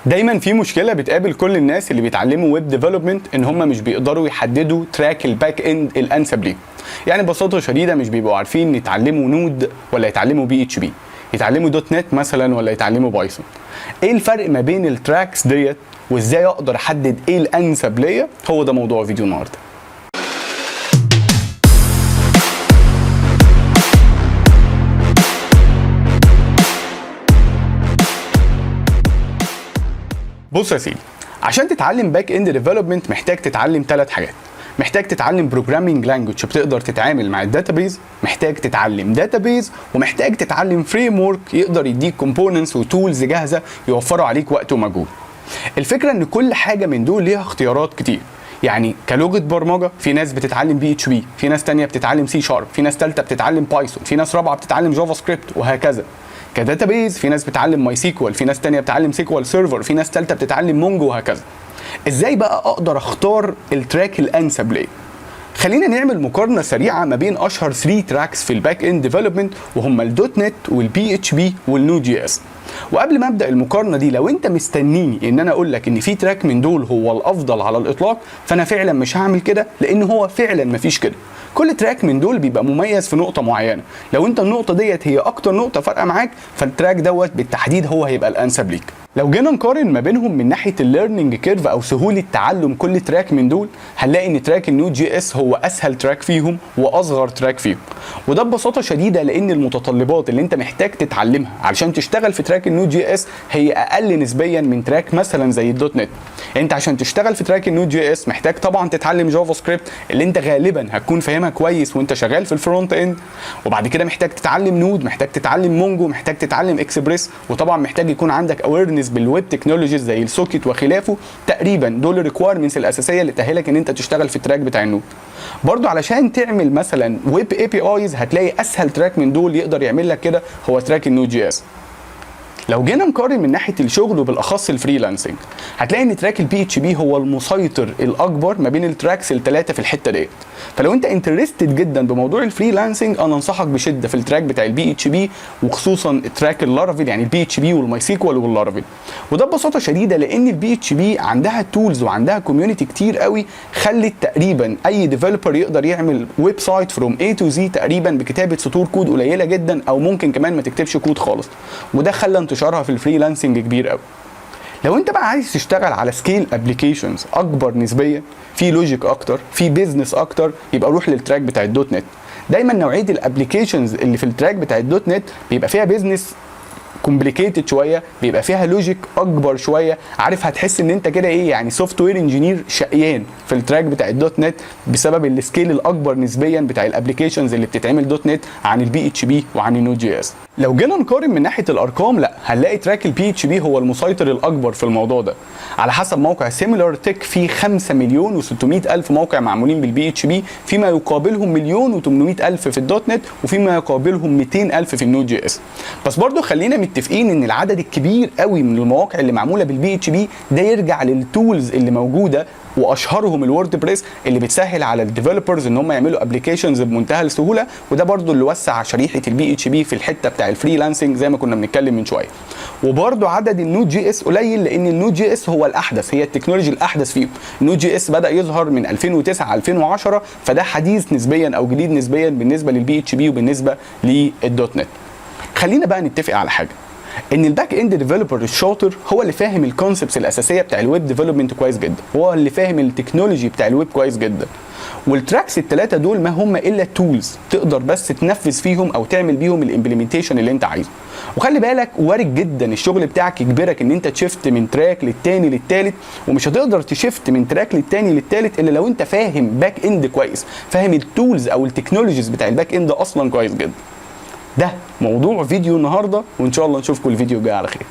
دايما في مشكله بتقابل كل الناس اللي بيتعلموا ويب ديفلوبمنت، ان هم مش بيقدروا يحددوا تراك الباك اند الانسب ليه. يعني ببساطه شديده مش بيبقوا عارفين يتعلموا نود ولا يتعلموا بي اتش بي، يتعلموا دوت نت مثلا ولا يتعلموا بايثون. ايه الفرق ما بين التراكس ديت وازاي اقدر احدد ايه الانسب ليا؟ هو ده موضوع فيديو النهارده. بص يا سيدي، عشان تتعلم باك اند ديفلوبمنت محتاج تتعلم 3 حاجات. محتاج تتعلم بروجرامينج لانجويج بتقدر تتعامل مع الداتابيز، محتاج تتعلم داتابيز، ومحتاج تتعلم فريم ورك يقدر يديك كومبوننتس وتولز جاهزه يوفروا عليك وقت ومجهود. الفكره ان كل حاجه من دول ليها اختيارات كتير. يعني كلغه برمجه في ناس بتتعلم بي اتش بي، في ناس تانية بتتعلم سي شارب، في ناس ثالثه بتتعلم بايثون، في ناس رابعه بتتعلم جافا سكريبت، وهكذا. كداتابيز في ناس بتتعلم ماي سيكوال، في ناس تانية بتتعلم سيكوال سيرفر، في ناس ثالثه بتتعلم مونجو، وهكذا. ازاي بقى اقدر اختار التراك الانسب ليا؟ خلينا نعمل مقارنه سريعه ما بين اشهر 3 تراكس في الباك اند ديفلوبمنت، وهم الدوت نت والبي اتش بي والنود جي اس. وقبل ما ابدا المقارنه دي، لو انت مستنيني ان انا اقول لك ان في تراك من دول هو الافضل على الاطلاق، فانا فعلا مش هعمل كده، لان هو فعلا مفيش كده. كل تراك من دول بيبقى مميز في نقطه معينه. لو انت النقطه ديت هي اكتر نقطه فارقه معاك، فالتراك دوت بالتحديد هو هيبقى الانسب ليك. لو جينا نقارن ما بينهم من ناحيه الليرنينج كيرف او سهوله تعلم كل تراك من دول، هنلاقي ان تراك النود جي اس هو اسهل تراك فيهم واصغر تراك فيهم. وده ببساطه شديده لان المتطلبات اللي انت محتاج تتعلمها علشان تشتغل في تراك النود جي اس هي اقل نسبيا من تراك مثلا زي الدوت نت. انت عشان تشتغل في تراك النود جي اس محتاج طبعا تتعلم جافا سكريبت اللي انت غالبا هتكون فاهمها كويس وانت شغال في الفرونت اند، وبعد كده محتاج تتعلم نود، محتاج تتعلم مونجو، محتاج تتعلم اكسبريس، وطبعا محتاج يكون عندك اويرنس بالويب تكنولوجيز زي السوكيت وخلافه. تقريبا دول الريكويرمنتس الاساسيه اللي تاهلك ان انت تشتغل في التراك بتاع النود. برضو علشان تعمل مثلا ويب اي بي ايز، هتلاقي اسهل تراك من دول يقدر يعمل لك كده هو تراك النود جي اس. لو جينا نقارن من ناحيه الشغل وبالاخص الفريلانسنج، هتلاقي ان تراك البي اتش بي هو المسيطر الاكبر ما بين التراكس الثلاثه في الحته ديت. فلو انت انترستد جدا بموضوع الفريلانسنج، انا انصحك بشده في التراك بتاع البي اتش بي، وخصوصا تراك اللارافيل، يعني البي اتش بي والماي سيكوال واللارافيل. وده ببساطه شديده لان البي اتش بي عندها تولز وعندها كوميونتي كتير قوي، خلت تقريبا اي ديفلوبر يقدر يعمل ويب سايت فروم اي تو زي تقريبا بكتابه سطور كود قليله جدا، او ممكن كمان ما تكتبش كود خالص. وده خلى انتشارها في الفريلانسنج كبير قوي. لو انت بقى عايز تشتغل على سكيل ابلكيشنز اكبر نسبيا، في لوجيك اكتر، في بيزنس اكتر، يبقى روح للتراك بتاع الدوت نت. دايما نوعيه الابلكيشنز اللي في التراك بتاع الدوت نت بيبقى فيها بيزنس كومبليكيتد شويه، بيبقى فيها لوجيك اكبر شويه. عارف هتحس ان انت كده ايه، يعني سوفت وير انجينير شقيان في التراك بتاع الدوت نت، بسبب السكيل الاكبر نسبيا بتاع الابلكيشنز اللي بتتعمل دوت نت عن البي اتش بي وعن النود جي اس. لو جينا نقارن من ناحيه الارقام، لا، هنلاقي تراك البي اتش بي هو المسيطر الاكبر في الموضوع ده. على حسب موقع سيميلار تك، في 5 مليون و600 الف موقع معمولين بالبي اتش بي، فيما يقابلهم 1,800,000 في الدوت نت، وفيما يقابلهم 200,000 في النود جي اس. بس برضو خلينا متفقين ان العدد الكبير قوي من المواقع اللي معموله بالبي اتش بي ده يرجع للتولز اللي موجوده، واشهرهم الورد بريس اللي بتسهل على الديفلوبرز ان هم يعملوا ابلكيشنز بمنتهى السهوله. وده برضو اللي وسع شريحه البي اتش بي في الحته بتاع الفريلانسنج زي ما كنا بنتكلم من شويه. وبرضو عدد النود جي اس قليل، لان النود جي اس هو الاحدث، هي التكنولوجي الاحدث فيهم. النود جي اس بدا يظهر من 2009 2010، فده حديث نسبيا او جديد نسبيا بالنسبه للبي اتش بي وبالنسبه للدوت نت. خلينا بقى نتفق على حاجه، ان الباك اند ديفلوبر الشاطر هو اللي فاهم الكونسبتس الاساسيه بتاع الويب ديفلوبمنت كويس جدا، هو اللي فاهم التكنولوجي بتاع الويب كويس جدا. والتراكس الثلاثه دول ما هم الا تولز تقدر بس تنفذ فيهم او تعمل بيهم الامبلمنتيشن اللي انت عايزه. وخلي بالك، وارد جدا الشغل بتاعك يجبرك ان انت تشفت من تراك للتاني للتالت، ومش هتقدر تشفت من تراك للتاني للتالت الا لو انت فاهم باك اند كويس، فاهم التولز او التكنولوجيز بتاع الباك اند اصلا كويس جدا. ده موضوع فيديو النهارده، وان شاء الله نشوفكم الفيديو الجاي على خير.